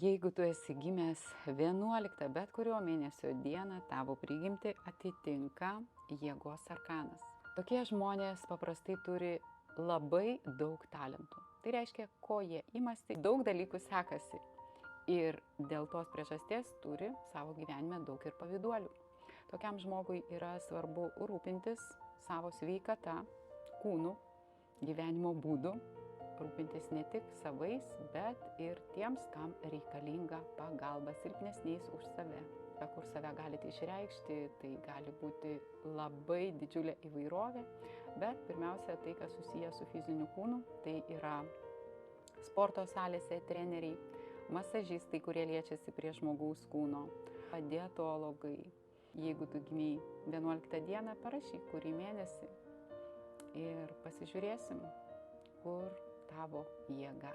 Jeigu tu esi gimęs 11 bet kurio mėnesio dieną, tavo prigimtį atitinka jėgos arkanas. Tokie žmonės paprastai turi labai daug talentų. Tai reiškia, ko jie imasi, daug dalykų sekasi. Ir dėl tos priežasties turi savo gyvenime daug ir pavyduolių. Tokiam žmogui yra svarbu rūpintis savo sveikata, kūnu, gyvenimo būdu, rūpintis ne tik savais, bet ir tiems, kam reikalinga pagalba, silpnesniais už save. Kur save galite išreikšti, tai gali būti labai didžiulė įvairovė, bet pirmiausia, tai, kas susiję su fiziniu kūnu, tai yra sporto salėse treneriai, masažistai, kurie liečiasi prie žmogaus kūno, dietologai. Jeigu tu gimei 11 dieną, parašyk, kurį mėnesį ir pasižiūrėsim, kur tavo jėga.